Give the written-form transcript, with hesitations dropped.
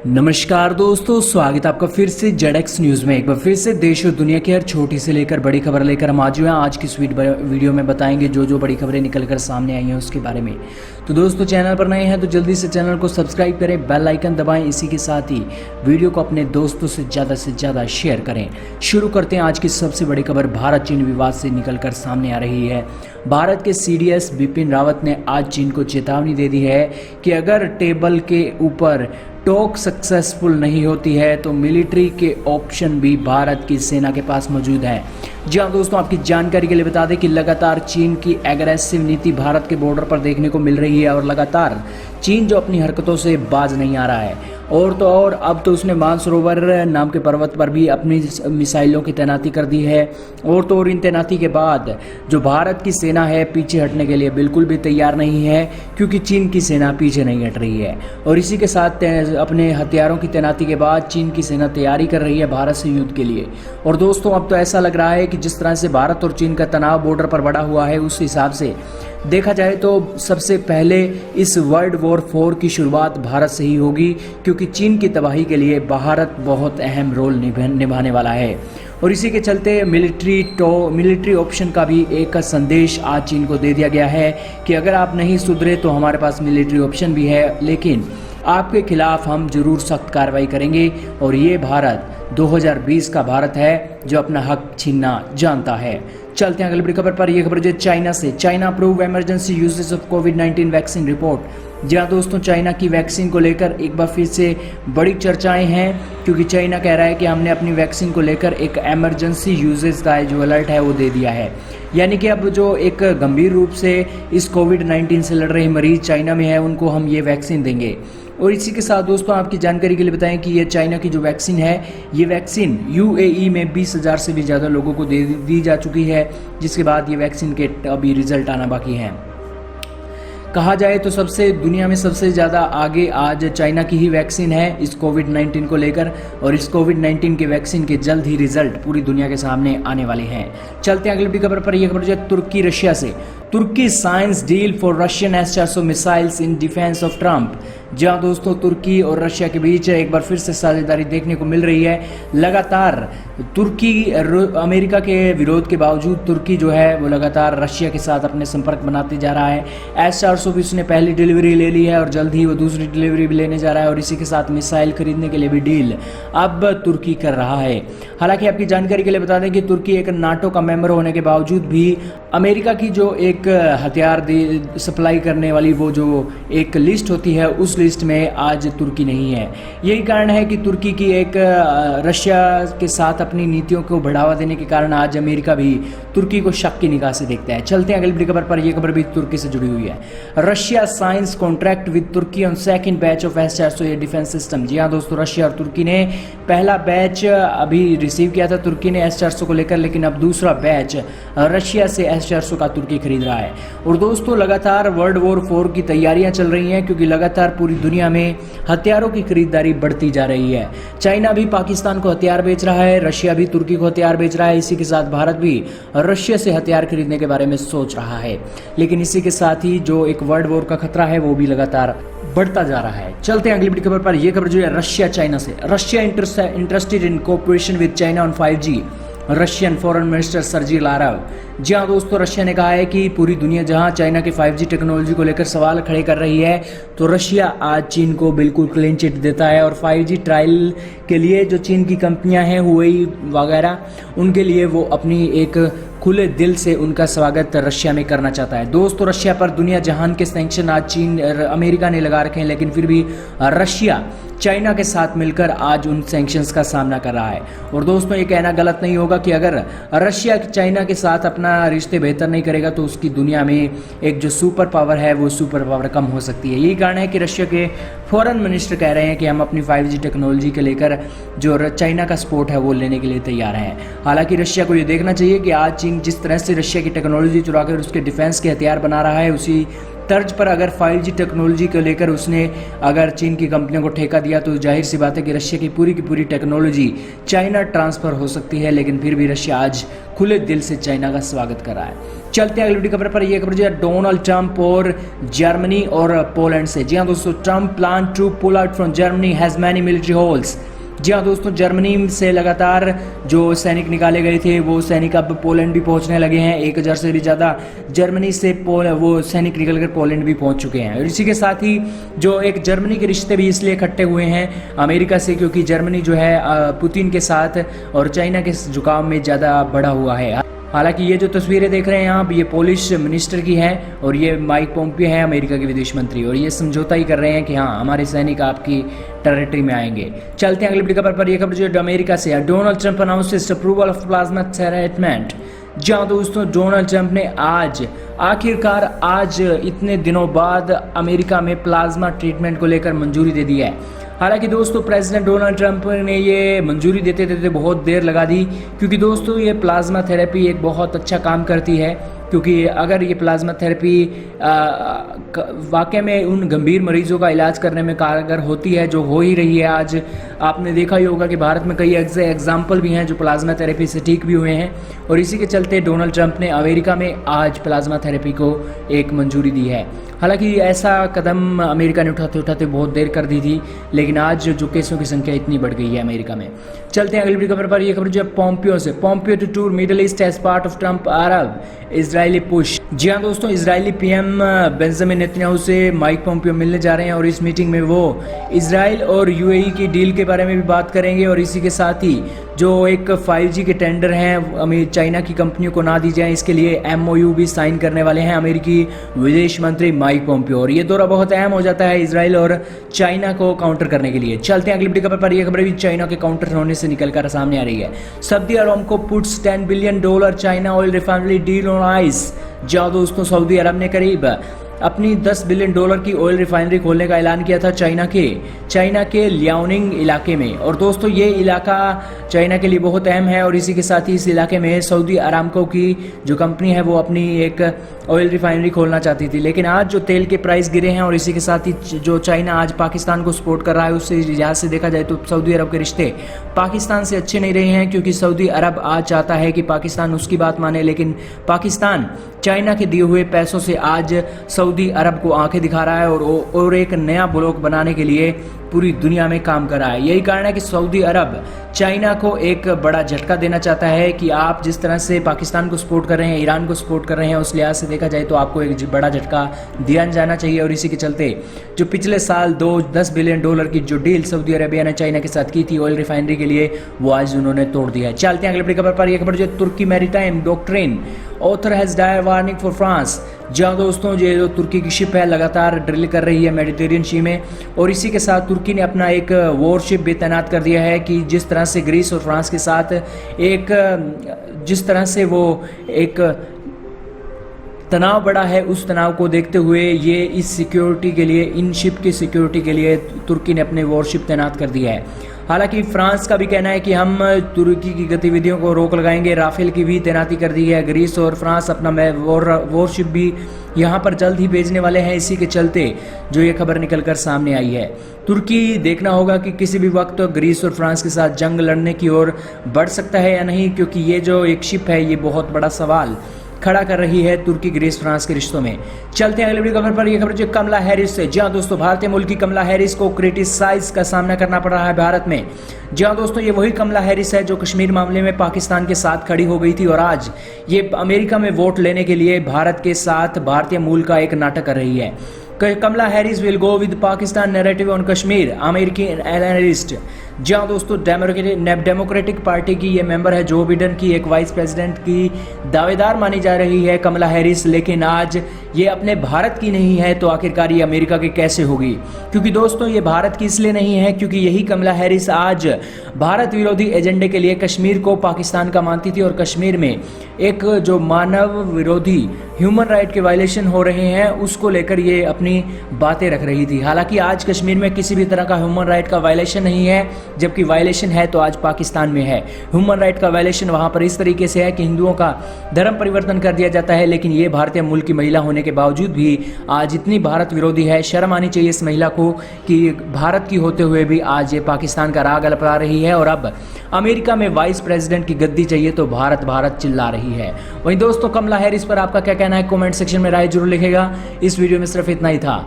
नमस्कार दोस्तों, स्वागत है आपका फिर से जेडएक्स न्यूज़ में। एक बार फिर से देश और दुनिया की हर छोटी से लेकर बड़ी खबर लेकर हम आज आज की इस वीडियो में बताएंगे जो बड़ी खबरें निकल कर सामने आई हैं उसके बारे में। तो दोस्तों, चैनल पर नए हैं तो जल्दी से चैनल को सब्सक्राइब करें, बेल आइकन दबाएं। इसी के साथ ही वीडियो को अपने दोस्तों से ज़्यादा शेयर करें। शुरू करते हैं आज की सबसे बड़ी खबर। भारत चीन विवाद से निकल कर सामने आ रही है। भारत के सीडीएस बिपिन रावत ने आज चीन को चेतावनी दे दी है कि अगर टेबल के ऊपर टॉक सक्सेसफुल नहीं होती है तो मिलिट्री के ऑप्शन भी भारत की सेना के पास मौजूद है। जी हाँ दोस्तों, आपकी जानकारी के लिए बता दें कि लगातार चीन की एग्रेसिव नीति भारत के बॉर्डर पर देखने को मिल रही है और लगातार चीन जो अपनी हरकतों से बाज नहीं आ रहा है। और तो और अब तो उसने मानसरोवर नाम के पर्वत पर भी अपनी मिसाइलों की तैनाती कर दी है। और तो और इन तैनाती के बाद जो भारत की सेना है पीछे हटने के लिए बिल्कुल भी तैयार नहीं है, क्योंकि चीन की सेना पीछे नहीं हट रही है। और इसी के साथ अपने हथियारों की तैनाती के बाद चीन की सेना तैयारी कर रही है भारत से युद्ध के लिए। और दोस्तों, अब तो ऐसा लग रहा है कि जिस तरह से भारत और चीन का तनाव बॉर्डर पर बढ़ा हुआ है, उस हिसाब से देखा जाए तो सबसे पहले इस वर्ल्ड वॉर 4 की शुरुआत भारत से ही होगी, क्योंकि चीन की तबाही के लिए भारत बहुत अहम रोल निभाने वाला है। और इसी के चलते मिलिट्री ऑप्शन का भी एक संदेश आज चीन को दे दिया गया है कि अगर आप नहीं सुधरे तो हमारे पास मिलिट्री ऑप्शन भी है, लेकिन आपके खिलाफ हम जरूर सख्त कार्रवाई करेंगे। और ये भारत 2020 का भारत है जो अपना हक छीनना जानता है। चलते हैं अगली बड़ी खबर पर। यह खबर जो चाइना से, China approve emergency uses of कोविड-19 वैक्सीन रिपोर्ट। जी हाँ दोस्तों, चाइना की वैक्सीन को लेकर एक बार फिर से बड़ी चर्चाएं हैं, क्योंकि चाइना कह रहा है कि हमने अपनी वैक्सीन को लेकर एक इमरजेंसी यूजेस का जो अलर्ट है वो दे दिया है। यानी कि अब जो एक गंभीर रूप से इस कोविड-19 से लड़ रहे मरीज चाइना में है, उनको हम ये वैक्सीन देंगे। और इसी के साथ दोस्तों, आपकी जानकारी के लिए बताएं कि ये चाइना की जो वैक्सीन है, ये वैक्सीन यूएई में 20,000 से भी ज़्यादा लोगों को दी जा चुकी है, जिसके बाद ये वैक्सीन के अभी रिजल्ट आना बाकी हैं। कहा जाए तो दुनिया में सबसे ज़्यादा आगे आज चाइना की ही वैक्सीन है इस कोविड-19 को लेकर। और इस कोविड-19 के वैक्सीन के जल्द ही रिजल्ट पूरी दुनिया के सामने आने वाले हैं। चलते हैं अगली खबर पर। यह खबर जो है तुर्की रशिया से, Turkey signs deal for Russian S-400 missiles in defence of Trump. जहां दोस्तों, तुर्की और रशिया के बीच एक बार फिर से साझेदारी देखने को मिल रही है। लगातार तुर्की अमेरिका के विरोध के बावजूद तुर्की जो है वो लगातार रशिया के साथ अपने संपर्क बनाते जा रहा है। S-400 भी उसने पहली डिलीवरी ले ली है और जल्द ही वो दूसरी डिलीवरी भी लेने जा रहा है। और इसी के साथ मिसाइल खरीदने के लिए भी डील अब तुर्की कर रहा है। हालांकि आपकी जानकारी के लिए बता दें कि तुर्की एक नाटो का मेंबर होने के बावजूद भी अमेरिका की जो एक हथियार सप्लाई करने वाली वो जो एक लिस्ट होती है, उस लिस्ट में आज तुर्की नहीं है। यही कारण है कि तुर्की की एक रशिया के साथ अपनी नीतियों को बढ़ावा देने के कारण आज अमेरिका भी तुर्की को शक की निगाह से देखता है। चलते हैं अगली खबर पर। यह खबर भी तुर्की से जुड़ी हुई है। Russia signs contract with Turkey on second batch of S-400 defence system. जी हाँ दोस्तों, रशिया और तुर्की ने पहला बैच अभी रिसीव किया था तुर्की ने S-400 को लेकर, लेकिन अब दूसरा बैच रशिया से S-400 का तुर्की खरीद रहा है। और दोस्तों, लगातार वर्ल्ड वॉर 4 की तैयारियां चल रही हैं, क्योंकि लगातार पूरी दुनिया में हथियारों की खरीदारी बढ़ती जा रही है। चाइना भी पाकिस्तान को हथियार बेच रहा है, रशिया भी तुर्की को हथियार बेच रहा है। इसी के साथ भारत भी रशिया से हथियार खरीदने के बारे में सोच रहा है। लेकिन इसी के साथ ही जो एक वर्ल्ड वॉर का खतरा है वो भी लगातार बढ़ता जा रहा है। चलते हैं अगली बड़ी खबर पर। यह खबर जो है रशिया चाइना से, Russia interested in cooperation with China on 5G। Russian foreign minister Sergey Lavrov. जी हाँ दोस्तों, रशिया ने कहा है कि पूरी दुनिया जहां चाइना की 5G टेक्नोलॉजी को लेकर सवाल खड़े कर रही है, तो रशिया आज चीन को बिल्कुल क्लीन चिट देता है। और 5G ट्रायल के लिए जो चीन की कंपनियां हैं हुवेई वगैरह, उनके लिए वो अपनी एक खुले दिल से उनका स्वागत रशिया में करना चाहता है। दोस्तों, रशिया पर दुनिया जहान के सैंक्शन आज अमेरिका ने लगा रखे हैं, लेकिन फिर भी रशिया चाइना के साथ मिलकर आज उन सैंक्शंस का सामना कर रहा है। और दोस्तों, ये कहना गलत नहीं होगा कि अगर रशिया चाइना के साथ अपना रिश्ते बेहतर नहीं करेगा तो उसकी दुनिया में एक जो सुपर पावर है वो सुपर पावर कम हो सकती है। यही कारण है कि रशिया के फॉरेन मिनिस्टर कह रहे हैं कि हम अपनी 5G टेक्नोलॉजी के लेकर जो चाइना का सपोर्ट है वो लेने के लिए तैयार हैं। हालांकि रशिया को ये देखना चाहिए कि आज चीन जिस तरह से रशिया की टेक्नोलॉजी चुरा कर उसके डिफेंस के हथियार बना रहा है, उसी तर्ज पर अगर 5G टेक्नोलॉजी को लेकर उसने अगर चीन की कंपनियों को ठेका दिया तो जाहिर सी बात है कि रशिया की पूरी टेक्नोलॉजी चाइना ट्रांसफ़र हो सकती है। लेकिन फिर भी रशिया आज खुले दिल से चाइना का स्वागत कर रहा है। चलते हैं अगली बड़ी खबर पर। यह खबर जो है डोनाल्ड ट्रंप और जर्मनी और पोलैंड से। जी हाँ दोस्तों, Trump plan to pull out from Germany has many military holes. जी हाँ दोस्तों, जर्मनी से लगातार जो सैनिक निकाले गए थे वो सैनिक अब पोलैंड भी पहुंचने लगे हैं। 1000 से भी ज़्यादा जर्मनी से वो सैनिक निकलकर पोलैंड भी पहुंच चुके हैं। और इसी के साथ ही जो एक जर्मनी के रिश्ते भी इसलिए इकट्ठे हुए हैं अमेरिका से, क्योंकि जर्मनी जो है पुतिन के साथ और चाइना के झुकाव में ज़्यादा बढ़ा हुआ है। हालांकि ये जो तस्वीरें देख रहे हैं आप, ये पोलिश मिनिस्टर की हैं और ये माइक पोम्पियो हैं अमेरिका के विदेश मंत्री, और ये समझौता ही कर रहे हैं कि हाँ हमारे सैनिक आपकी टेरिटरी में आएंगे। चलते हैं अगली बड़ी खबर पर। यह खबर जो अमेरिका से है। Donald Trump announces approval of plasma treatment. जहाँ दोस्तों डोनाल्ड ट्रंप ने आखिरकार आज इतने दिनों बाद अमेरिका में प्लाज्मा ट्रीटमेंट को लेकर मंजूरी दे दी है। हालांकि दोस्तों प्रेसिडेंट डोनाल्ड ट्रंप ने ये मंजूरी देते देते बहुत देर लगा दी, क्योंकि दोस्तों ये प्लाज्मा थेरेपी एक बहुत अच्छा काम करती है। क्योंकि अगर ये प्लाज्मा थेरेपी वाकई में उन गंभीर मरीजों का इलाज करने में कारगर होती है, जो हो ही रही है। आज आपने देखा ही होगा कि भारत में कई ऐसे एग्जाम्पल भी हैं जो प्लाज्मा थेरेपी से ठीक भी हुए हैं, और इसी के चलते डोनाल्ड ट्रंप ने अमेरिका में आज प्लाज्मा थेरेपी को एक मंजूरी दी है। हालांकि ऐसा कदम अमेरिका ने उठाते उठाते बहुत देर कर दी थी, लेकिन आज जो केसों की संख्या इतनी बढ़ गई है अमेरिका में। चलते हैं अगली बड़ी खबर पर। यह खबर जो है पोम्पियो से। Pompeo to tour Middle East as part of Trump Arab Israeli push. जी हाँ दोस्तों, इजरायली पीएम बेंजामिन नेतन्याहू से माइक पोम्पियो मिलने जा रहे हैं, और इस मीटिंग में वो इजराइल और यूएई की डील के बारे में भी बात करेंगे, और इसी के साथ ही जो एक 5G के टेंडर हैं चाइना की कंपनियों को ना दी जाए, इसके लिए MOU भी साइन करने वाले हैं अमेरिकी विदेश मंत्री माइक पोम्पियो। और ये दौरा बहुत अहम हो जाता है इजराइल और चाइना को काउंटर करने के लिए। चलते हैं अगली बड़ी खबर पर। यह खबर भी चाइना के काउंटर होने से निकलकर सामने आ रही है। Saudi Aramco puts $10 billion China oil refinery deal on ice. जहाँ दोस्तों सऊदी अरब ने करीब अपनी $10 बिलियन की ऑयल रिफाइनरी खोलने का ऐलान किया था चाइना के लियाओनिंग इलाके में। और दोस्तों ये इलाका चाइना के लिए बहुत अहम है, और इसी के साथ ही इस इलाके में सऊदी अरामको की जो कंपनी है वो अपनी एक ऑयल रिफाइनरी खोलना चाहती थी। लेकिन आज जो तेल के प्राइस गिरे हैं, और इसी के साथ ही जो चाइना आज पाकिस्तान को सपोर्ट कर रहा है, उससे लिहाज से देखा जाए तो सऊदी अरब के रिश्ते पाकिस्तान से अच्छे नहीं रहे हैं, क्योंकि सऊदी अरब आज चाहता है कि पाकिस्तान उसकी बात माने, लेकिन पाकिस्तान चाइना के दिए हुए पैसों से आज सऊदी अरब को आंखें दिखा रहा है और एक नया ब्लॉक बनाने के लिए पूरी दुनिया में काम कर रहा है। यही कारण है कि सऊदी अरब चाइना को एक बड़ा झटका देना चाहता है कि आप जिस तरह से पाकिस्तान को सपोर्ट कर रहे हैं, ईरान को सपोर्ट कर रहे हैं, उस लिहाज से देखा जाए तो आपको एक बड़ा झटका दिया जाना चाहिए। और इसी के चलते जो पिछले साल $10 बिलियन की जो डील सऊदी अरेबिया ने चाइना के साथ की थी ऑयल रिफाइनरी के लिए, वो आज उन्होंने तोड़ दिया है। चलते हैं अगली बड़ी खबर पर। यह खबर जो Turkey maritime doctrine author has dire warning for France. जहाँ दोस्तों ये जो तुर्की की शिप है लगातार ड्रिल कर रही है मेडिटेरियन सी में, और इसी के साथ तुर्की ने अपना एक वॉरशिप भी तैनात कर दिया है कि जिस तरह से ग्रीस और फ्रांस के साथ जिस तरह से वो एक तनाव बढ़ा है, उस तनाव को देखते हुए ये इस सिक्योरिटी के लिए, इन शिप की सिक्योरिटी के लिए तुर्की ने अपने वॉरशिप तैनात कर दिया है। हालांकि फ्रांस का भी कहना है कि हम तुर्की की गतिविधियों को रोक लगाएंगे। राफेल की भी तैनाती कर दी है। ग्रीस और फ्रांस अपना वॉरशिप भी यहाँ पर जल्द ही भेजने वाले हैं। इसी के चलते जो ये खबर निकलकर सामने आई है, तुर्की देखना होगा कि किसी भी वक्त ग्रीस और फ्रांस के साथ जंग लड़ने की ओर बढ़ सकता है या नहीं, क्योंकि ये जो एक शिप है ये बहुत बड़ा सवाल खड़ा कर रही है तुर्की ग्रीस फ्रांस के रिश्तों में। चलते हैं अगली बड़ी खबर पर। यह खबर जो कमला हैरिस से। जी हाँ दोस्तों, भारतीय मूल की कमला हैरिस को क्रिटिसाइज का सामना करना पड़ रहा है भारत में। जी हाँ दोस्तों, ये वही कमला हैरिस है जो कश्मीर मामले में पाकिस्तान के साथ खड़ी हो गई थी, और आज ये अमेरिका में वोट लेने के लिए भारत के साथ भारतीय मूल का एक नाटक कर रही है। Kamala Harris will go with Pakistan narrative on Kashmir, अमेरिकी एनालिस्ट। जहाँ दोस्तों डेमोक्रेटिक पार्टी की ये मेंबर है, जो बिडेन की एक वाइस प्रेसिडेंट की दावेदार मानी जा रही है कमला हैरिस, लेकिन आज ये अपने भारत की नहीं है, तो आखिरकार ये अमेरिका की कैसे होगी? क्योंकि दोस्तों ये भारत की इसलिए नहीं है क्योंकि यही कमला हैरिस आज भारत विरोधी एजेंडे के लिए कश्मीर को पाकिस्तान का मानती थी, और कश्मीर में एक जो मानव विरोधी ह्यूमन राइट के वायलेशन हो रहे हैं उसको लेकर ये अपनी बातें रख रही थी। हालांकि आज कश्मीर में किसी भी तरह का ह्यूमन राइट का वायलेशन नहीं है, जबकि वायलेशन है तो आज पाकिस्तान में है। ह्यूमन राइट का वायलेशन वहाँ पर इस तरीके से है कि हिंदुओं का धर्म परिवर्तन कर दिया जाता है, लेकिन ये भारतीय मूल की महिला होने के बावजूद भी आज इतनी भारत विरोधी है। शर्म आनी चाहिए इस महिला को कि भारत की होते हुए भी आज ये पाकिस्तान का राग अलपा रही है, और अब अमेरिका में वाइस प्रेसिडेंट की गद्दी चाहिए तो भारत भारत चिल्ला रही है। वहीं दोस्तों, कमला हैरिस पर आपका क्या कहना है? कमेंट सेक्शन में राय जरूर लिखेगा। इस वीडियो में सिर्फ इतना ही था।